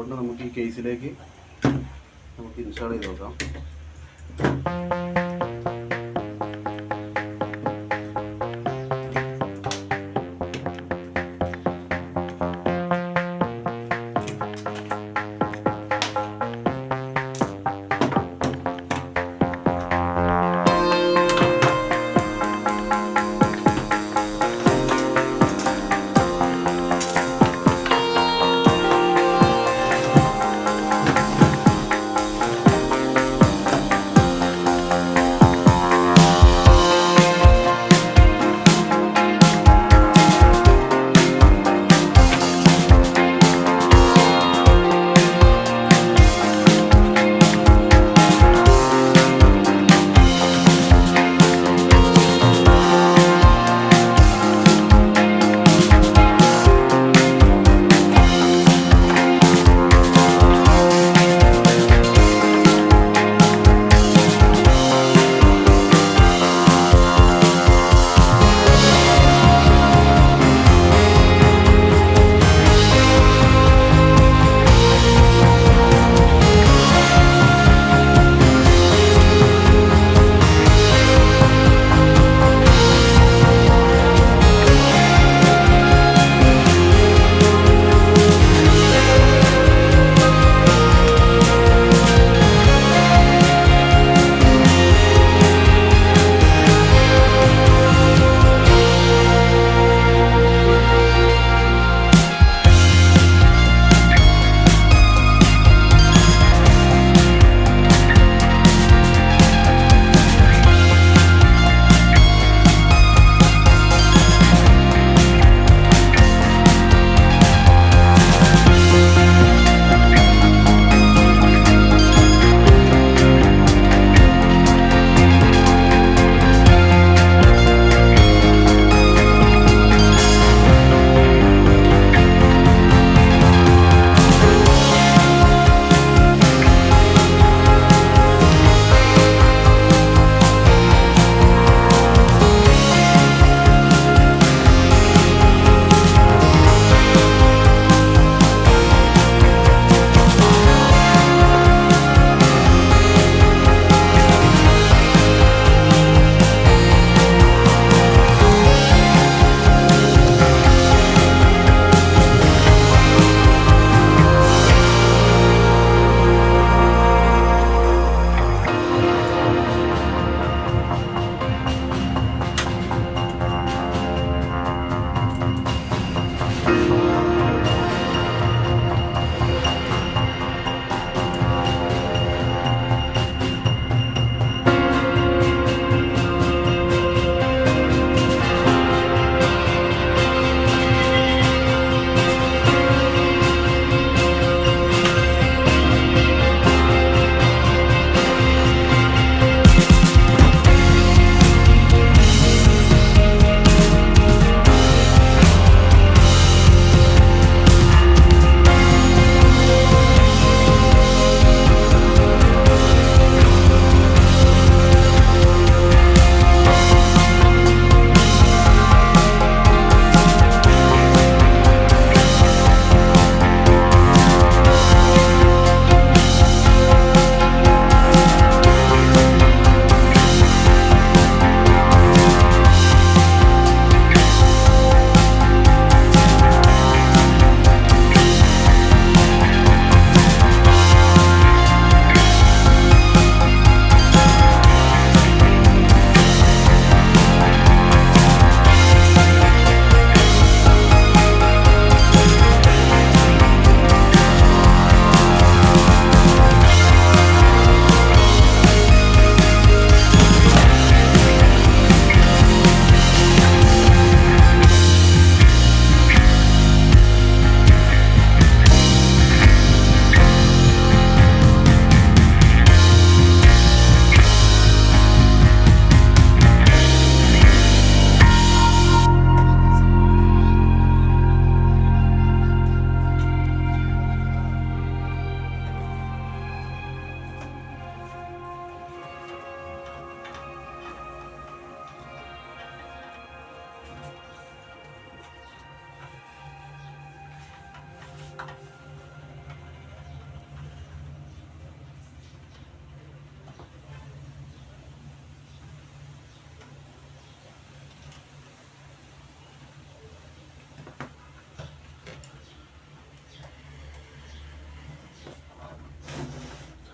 അതുകൊണ്ട് നമുക്ക് ഈ കേസിലേക്ക് നമുക്ക് ഇൻസ്റ്റാൾ ചെയ്ത് നോക്കാം.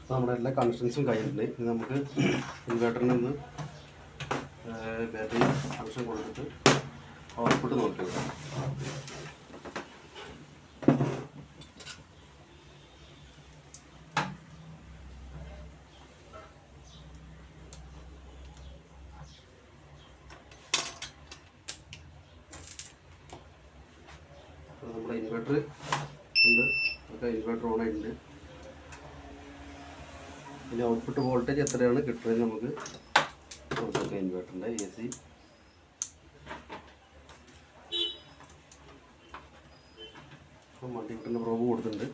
അപ്പോൾ നമ്മുടെ എല്ലാ കണക്ഷൻസും കഴിഞ്ഞിട്ടുണ്ട്. ഇനി നമുക്ക് ഇൻവേർട്ടറിൽ നിന്ന് ബാറ്ററി കണക്ഷൻ കൊടുത്തിട്ട് ഔട്ട്പുട്ട് നോക്കി വെക്കാം. നമ്മുടെ ഇൻവെർട്ടർ ഉണ്ട്, ഒക്കെ ഇൻവെർട്ടർ ഓൺ ആയിട്ടുണ്ട്. ഇനി ഔട്ട്പുട്ട് വോൾട്ടേജ് എത്രയാണ് കിട്ടുന്നത് നമുക്ക് നോക്കാം. ഇൻവെർട്ടറിൻ്റെ AC മൾട്ടിമീറ്ററിൻ്റെ പ്രോബ് കൊടുത്തിട്ടുണ്ട്.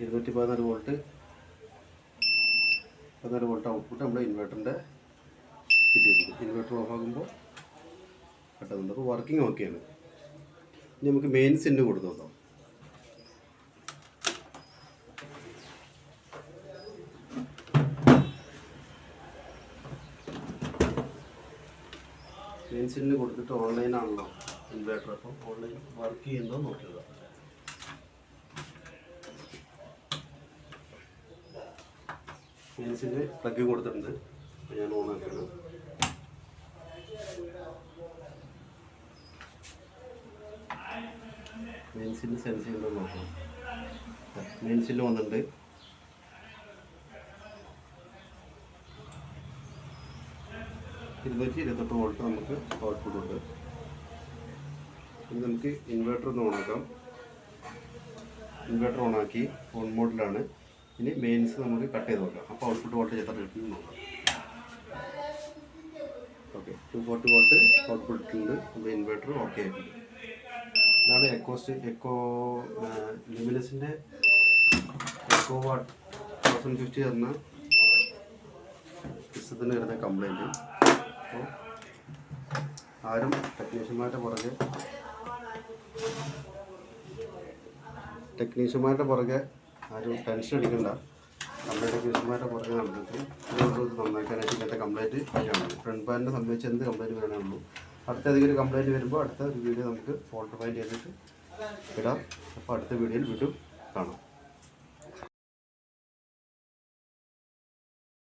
ഇരുന്നൂറ്റി 14 വോൾട്ട് ഔട്ട്പുട്ട് നമ്മുടെ ഇൻവെർട്ടറിൻ്റെ കിട്ടിയിട്ടുണ്ട്. ഇൻവെർട്ടർ ഓഫ് ആകുമ്പോൾ കിട്ടുന്നുണ്ട്. അപ്പോൾ വർക്കിംഗ് ഓക്കെയാണ്. ഇനി നമുക്ക് മെയിൻ സിന്ന് കൊടുത്തു നോക്കാം. മെയിൻ സിന്ന് കൊടുത്തിട്ട് ഓൺലൈനാണല്ലോ ഇൻവെർട്ടർ, അപ്പം ഓൺലൈൻ വർക്ക് ചെയ്യുന്നതോ നോക്കുക. മെയിൻ സിന്ന് പ്ലഗ് കൊടുത്തിട്ടുണ്ട്. ഞാൻ ഓൺ ആക്കുകയാണ്. മെയിൻ സില്ല് സെൻസ് ചെയ്യുന്നത് നോക്കണം. മെയിൻ സില്ല് വന്നിട്ടുണ്ട്. ഇരുന്നൂറ്റി 28 വോൾട്ട് നമുക്ക് ഔട്ട്പുട്ട് ഉണ്ട്. ഇനി നമുക്ക് ഇൻവെർട്ടർ ഒന്ന് ഓണാക്കാം. ഇൻവെർട്ടർ ഓണാക്കി ഓൺ മോഡിലാണ്. ഇനി മെയിൻസ് നമുക്ക് കട്ട് ചെയ്ത് നോക്കാം. അപ്പോൾ ഔട്ട്പുട്ട് വോൾട്ടേജ് എത്ര കിട്ടുന്നു നോക്കാം. ഓക്കെ, 240 വോൾട്ട് ഔട്ട്പുട്ട് ഉണ്ട്. അപ്പോൾ ഇൻവെർട്ടർ ഓക്കെ ആയിട്ടുണ്ട്. ഇതാണ് ലുമിനസിൻ്റെ എക്കോ വാട്ട് 1050 എന്ന സിസ്റ്റത്തിന് വരുന്ന കംപ്ലൈൻറ്റ്. അപ്പോൾ ആരും ടെക്നീഷ്യന്മാരുടെ പുറകെ ആരും ടെൻഷൻ അടിക്കണ്ട. നമ്മുടെ ടെക്നീഷ്യന്മാരുടെ പുറകെ നടന്നിട്ട് നന്നാക്കാനായിട്ട് ഇങ്ങനത്തെ കംപ്ലൈൻറ്റ് ആണ്. ഫ്രണ്ട് പാനിനെ സംബന്ധിച്ച് എന്ത് കംപ്ലൈൻറ്റ് വരാനുള്ളൂ. അടുത്ത ഏതെങ്കിലും കംപ്ലൈൻറ്റ് വരുമ്പോൾ അടുത്ത വീഡിയോ നമുക്ക് ഫോൾട്ട് ഫൈൻഡ് ചെയ്തിട്ട് ഇടാം. അപ്പോൾ അടുത്ത വീഡിയോയിൽ വീണ്ടും കാണാം.